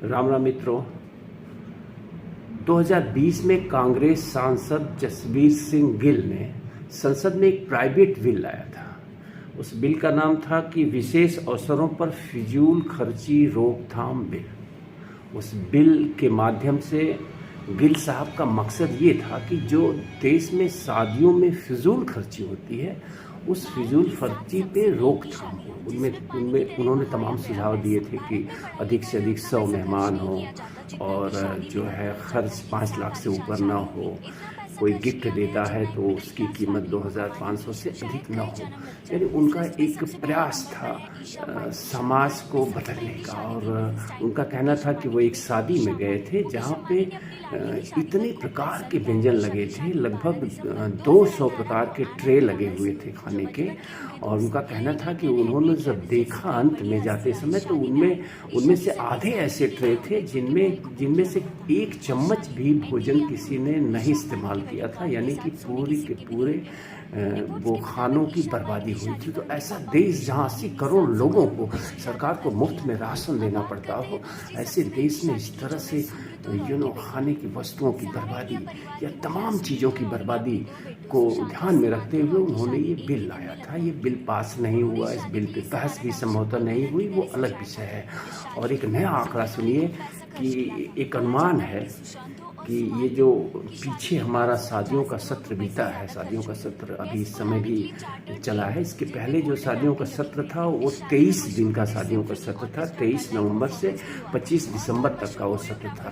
राम राम मित्रों। 2020 में कांग्रेस सांसद जसबीर सिंह गिल ने संसद में एक प्राइवेट बिल लाया था। उस बिल का नाम था कि विशेष अवसरों पर फिजूल खर्ची रोकथाम बिल। उस बिल के माध्यम से गिल साहब का मकसद ये था कि जो देश में शादियों में फिजूल खर्ची होती है उस फिजूल खर्ची पे रोकथाम हो। उनमें उन्होंने तमाम सुझाव दिए थे कि अधिक से अधिक 100 मेहमान हो और जो है खर्च 5 लाख से ऊपर ना हो। कोई गिफ्ट देता है तो उसकी कीमत 2500 से अधिक न हो। यानी उनका एक प्रयास था समाज को बदलने का। और उनका कहना था कि वो एक शादी में गए थे जहाँ पे इतने प्रकार के व्यंजन लगे थे, लगभग 200 प्रकार के ट्रे लगे हुए थे खाने के। और उनका कहना था कि उन्होंने जब देखा अंत में जाते समय तो उनमें से आधे ऐसे ट्रे थे जिनमें से एक चम्मच भी भोजन किसी ने नहीं इस्तेमाल किया था। यानी कि पूरी के पूरे वो खानों की बर्बादी हुई थी। तो ऐसा देश जहाँ 80 करोड़ लोगों को सरकार को मुफ्त में राशन देना पड़ता हो, ऐसे देश में इस तरह से खाने की वस्तुओं की बर्बादी या तमाम चीज़ों की बर्बादी को ध्यान में रखते हुए उन्होंने ये बिल लाया था। ये बिल पास नहीं हुआ, इस बिल पे बहस भी संभवतः नहीं हुई, वो अलग विषय है। और एक नया आंकड़ा सुनिए कि एक अनुमान है कि ये जो पीछे हमारा शादियों का सत्र बीता है, शादियों का सत्र अभी इस समय भी चला है, इसके पहले जो शादियों का सत्र था वो 23 दिन का शादियों का सत्र था। 23 नवंबर से 25 दिसंबर तक का वो सत्र था।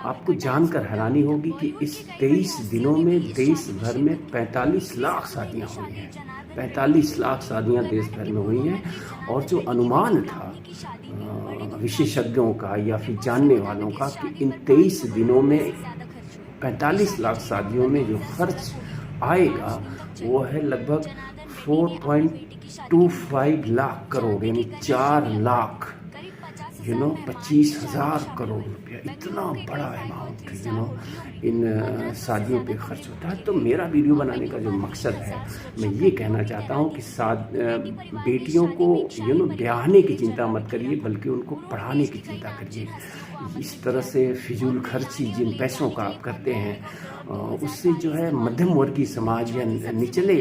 आपको जानकर हैरानी होगी कि इस 23 दिनों में देश भर में 45 लाख शादियाँ हुई हैं। 45 लाख शादियाँ देश भर में हुई हैं। और जो अनुमान था विशेषज्ञों का या फिर जानने वालों का कि इन 23 दिनों में 45 लाख शादियों में जो खर्च आएगा वो है लगभग 4.25 लाख करोड़, यानी 4 लाख 25,000 करोड़ रुपया। इतना बड़ा अमाउंट इन शादियों पे खर्च होता है। तो मेरा वीडियो बनाने का जो मकसद है, मैं ये कहना चाहता हूँ कि बेटियों को ब्याहने की चिंता मत करिए, बल्कि उनको पढ़ाने की चिंता करिए। इस तरह से फिजूल खर्ची जिन पैसों का आप करते हैं उससे जो है मध्यम वर्गीय समाज या निचले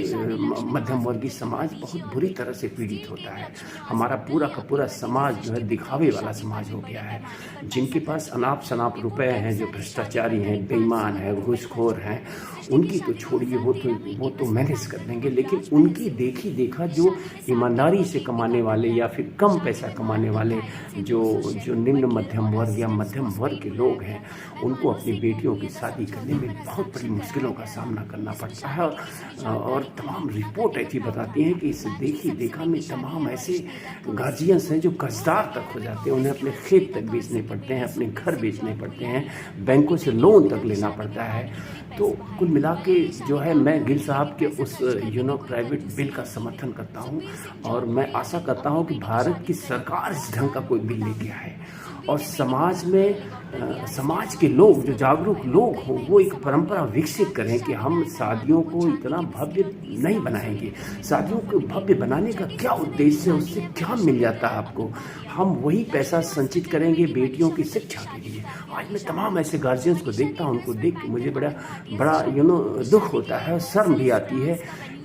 मध्यम वर्गीय समाज बहुत बुरी तरह से पीड़ित होता है। हमारा पूरा का पूरा समाज जो है दिखावे वाला समाज हो गया है। जिनके पास अनाप शनाप रुपए हैं, जो भ्रष्टाचारी हैं, बेईमान हैं, घूसखोर हैं, उनकी तो छोड़िए, वो तो मैनेज कर देंगे। लेकिन उनकी देखा जो ईमानदारी से कमाने वाले या फिर कम पैसा कमाने वाले जो निम्न मध्यम वर्ग या मध्यम वर्ग के लोग हैं, उनको अपनी बेटियों की शादी करने में बहुत बड़ी मुश्किलों का सामना करना पड़ता है। और तमाम रिपोर्ट ऐसी बताती हैं कि इस देखा में तमाम ऐसे गार्जियंस हैं जो कर्जदार तक हो जाते हैं। उन्हें अपने खेत तक बेचने पड़ते हैं, अपने घर बेचने पड़ते हैं, बैंकों से लोन तक लेना पड़ता है। तो कुल मिला के जो है मैं गिल साहब के उस प्राइवेट बिल का समर्थन करता हूँ। और मैं आशा करता हूँ कि भारत की सरकार इस ढंग का कोई बिल लेके आए और समाज के लोग, जो जागरूक लोग हों, वो एक परंपरा विकसित करें कि हम शादियों को इतना भव्य नहीं बनाएंगे। शादियों को भव्य बनाने का क्या उद्देश्य है, उससे क्या मिल जाता है आपको? हम वही पैसा संचित करेंगे बेटियों की शिक्षा के लिए। आज मैं तमाम ऐसे गार्जियंस को देखता हूँ, उनको देख के मुझे बड़ा दुख होता है, शर्म भी आती है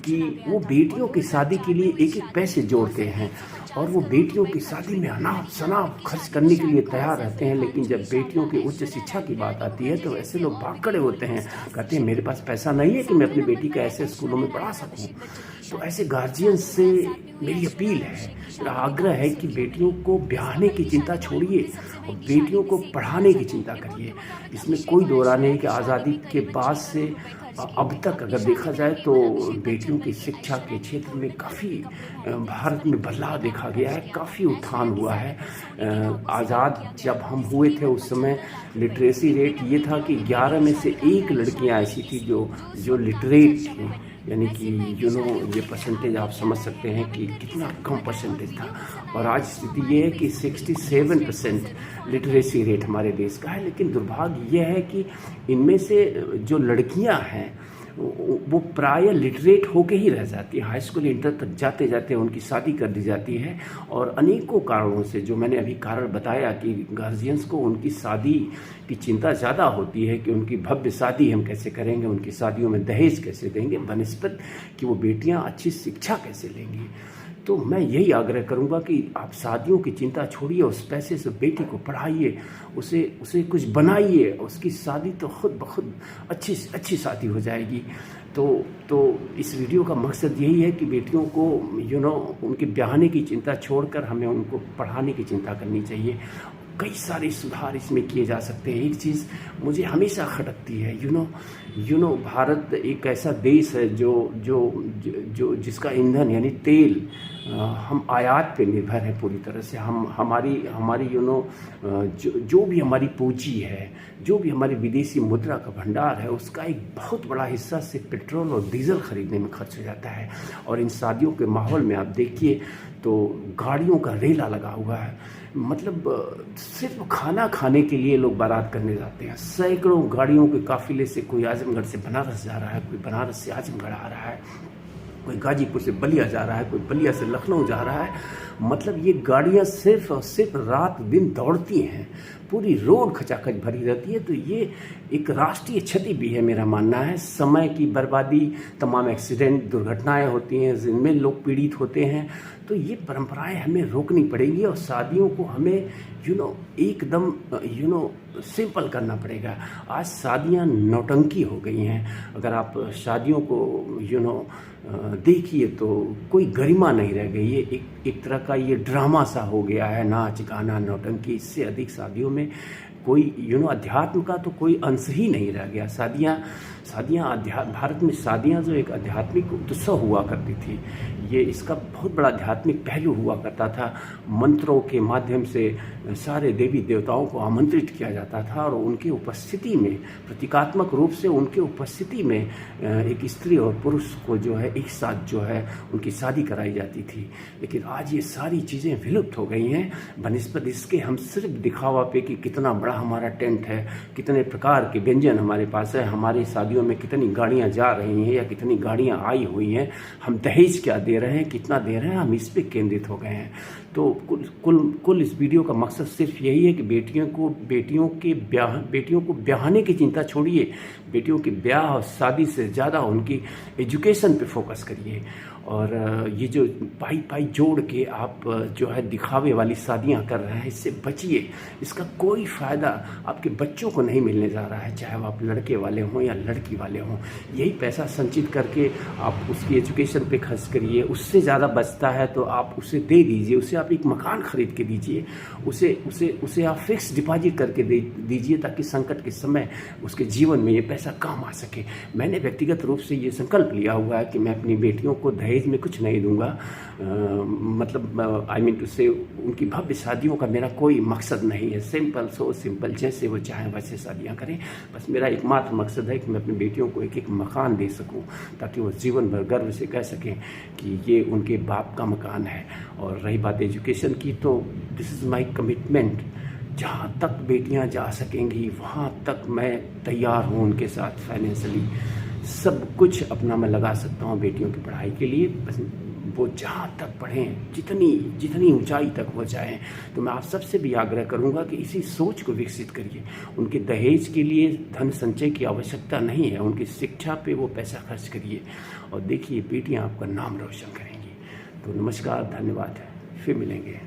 कि वो बेटियों की शादी के लिए एक पैसे जोड़ते हैं और वो बेटियों की शादी में अनाप शनाप खर्च करने के लिए तैयार रहते हैं। लेकिन जब बेटियों की उच्च शिक्षा की बात आती है तो ऐसे लोग भाग खड़े होते हैं, कहते हैं मेरे पास पैसा नहीं है कि मैं अपनी बेटी को ऐसे स्कूलों में पढ़ा सकूं। तो ऐसे गार्जियंस से मेरी अपील है, मेरा आग्रह है कि बेटियों को ब्याहने की चिंता छोड़िए और बेटियों को पढ़ाने की चिंता करिए। इसमें कोई दो राय नहीं कि आज़ादी के बाद से अब तक अगर देखा जाए तो बेटियों की शिक्षा के क्षेत्र में काफ़ी भारत में बदलाव देखा गया है, काफ़ी उत्थान हुआ है। आज़ाद जब हम हुए थे उस समय लिटरेसी रेट ये था कि 11 में से 1 लड़कियां ऐसी थी जो लिटरेट थी। यानी कि ये परसेंटेज आप समझ सकते हैं कि कितना कम परसेंटेज था। और आज स्थिति ये है कि 67% लिटरेसी रेट हमारे देश का है। लेकिन दुर्भाग्य यह है कि इनमें से जो लड़कियां हैं वो प्राय लिटरेट होके ही रह जाती है। हाई स्कूल इंटर तक जाते जाते उनकी शादी कर दी जाती है, और अनेकों कारणों से, जो मैंने अभी कारण बताया कि गार्जियंस को उनकी शादी की चिंता ज़्यादा होती है कि उनकी भव्य शादी हम कैसे करेंगे, उनकी शादियों में दहेज कैसे देंगे, बनिस्बत कि वो बेटियां अच्छी शिक्षा कैसे लेंगी। तो मैं यही आग्रह करूंगा कि आप शादियों की चिंता छोड़िए, उस पैसे से बेटी को पढ़ाइए, उसे कुछ बनाइए, उसकी शादी तो खुद ब खुद अच्छी शादी हो जाएगी। तो इस वीडियो का मकसद यही है कि बेटियों को उनके ब्याहने की चिंता छोड़कर हमें उनको पढ़ाने की चिंता करनी चाहिए। कई सारे सुधार इसमें किए जा सकते हैं। एक चीज़ मुझे हमेशा खटकती है, भारत एक ऐसा देश है जो जिसका ईंधन यानी तेल हम आयात पे निर्भर है पूरी तरह से। हमारी जो भी हमारी पूंजी है, जो भी हमारी विदेशी मुद्रा का भंडार है, उसका एक बहुत बड़ा हिस्सा सिर्फ पेट्रोल और डीजल खरीदने में खर्च हो जाता है। और इन शादियों के माहौल में आप देखिए तो गाड़ियों का रेला लगा हुआ है। मतलब सिर्फ खाना खाने के लिए लोग बारात करने जाते हैं। सैकड़ों गाड़ियों के काफिले से कोई आजमगढ़ से बनारस जा रहा है, कोई बनारस से आजमगढ़ आ रहा है, कोई गाजीपुर से बलिया जा रहा है, कोई बलिया से लखनऊ जा रहा है। मतलब ये गाड़ियां सिर्फ और सिर्फ रात दिन दौड़ती हैं, पूरी रोड खचाखच भरी रहती है। तो ये एक राष्ट्रीय क्षति भी है, मेरा मानना है। समय की बर्बादी, तमाम एक्सीडेंट, दुर्घटनाएं होती हैं जिनमें लोग पीड़ित होते हैं। तो ये परंपराएं हमें रोकनी पड़ेगी और शादियों को हमें एकदम सिंपल करना पड़ेगा। आज शादियां नौटंकी हो गई हैं। अगर आप शादियों को देखिए तो कोई गरिमा नहीं रह गई। ये एक तरह का ये ड्रामा सा हो गया है, नाच गाना नौटंकी। इससे अधिक शादियों में कोई अध्यात्म का तो कोई अंश ही नहीं रह गया। शादियाँ भारत में शादियाँ जो एक आध्यात्मिक उत्सव हुआ करती थी, ये इसका बहुत बड़ा आध्यात्मिक पहलू हुआ करता था। मंत्रों के माध्यम से सारे देवी देवताओं को आमंत्रित किया जाता था और उनकी उपस्थिति में, प्रतीकात्मक रूप से उनके उपस्थिति में एक स्त्री और पुरुष को जो है एक साथ जो है उनकी शादी कराई जाती थी। लेकिन आज ये सारी चीज़ें विलुप्त हो गई हैं। बनिस्बत इसके हम सिर्फ दिखावा पे कि कितना बड़ा हमारा टेंट है, कितने प्रकार के व्यंजन हमारे पास है, हमारी शादियों में कितनी गाड़ियाँ जा रही हैं या कितनी गाड़ियाँ आई हुई हैं, हम दहेज क्या दे रहे हैं, कितना दे रहे हैं, हम इस पे केंद्रित हो गए हैं। तो कुल इस वीडियो का मकसद सिर्फ यही है कि बेटियों को ब्याहने की चिंता छोड़िए, बेटियों के ब्याह और शादी से ज़्यादा उनकी एजुकेशन पे फोकस करिए। और ये जो पाई जोड़ के आप जो है दिखावे वाली शादियां कर रहे हैं, इससे बचिए। इसका कोई फ़ायदा आपके बच्चों को नहीं मिलने जा रहा है, चाहे आप लड़के वाले हों या लड़की वाले हों। यही पैसा संचित करके आप उसकी एजुकेशन पे खर्च करिए। उससे ज़्यादा बचता है तो आप उसे दे दीजिए, उसे आप एक मकान खरीद के दीजिए, उसे आप फिक्स डिपॉजिट करके दीजिए, ताकि संकट के समय उसके जीवन में ये पैसा काम आ सके। मैंने व्यक्तिगत रूप से ये संकल्प लिया हुआ है कि मैं अपनी बेटियों को दहेज में कुछ नहीं दूंगा। मतलब आई मीन टू से उनकी भव्य शादियों का मेरा कोई मकसद नहीं है। सिंपल जैसे वो चाहें वैसे शादियां करें। बस मेरा एकमात्र मकसद है कि मैं अपनी बेटियों को एक मकान दे सकूं, ताकि वो जीवन भर गर्व से कह सकें कि ये उनके बाप का मकान है। और रही बात एजुकेशन की, तो दिस इज़ माई कमिटमेंट। जहाँ तक बेटियाँ जा सकेंगी वहाँ तक मैं तैयार हूँ उनके साथ। फाइनेंशियली सब कुछ अपना मैं लगा सकता हूँ बेटियों की पढ़ाई के लिए। बस वो जहाँ तक पढ़ें, जितनी ऊंचाई तक वो जाएं। तो मैं आप सबसे भी आग्रह करूँगा कि इसी सोच को विकसित करिए। उनके दहेज के लिए धन संचय की आवश्यकता नहीं है, उनकी शिक्षा पे वो पैसा खर्च करिए और देखिए बेटियाँ आपका नाम रोशन करेंगी। तो नमस्कार, धन्यवाद, फिर मिलेंगे।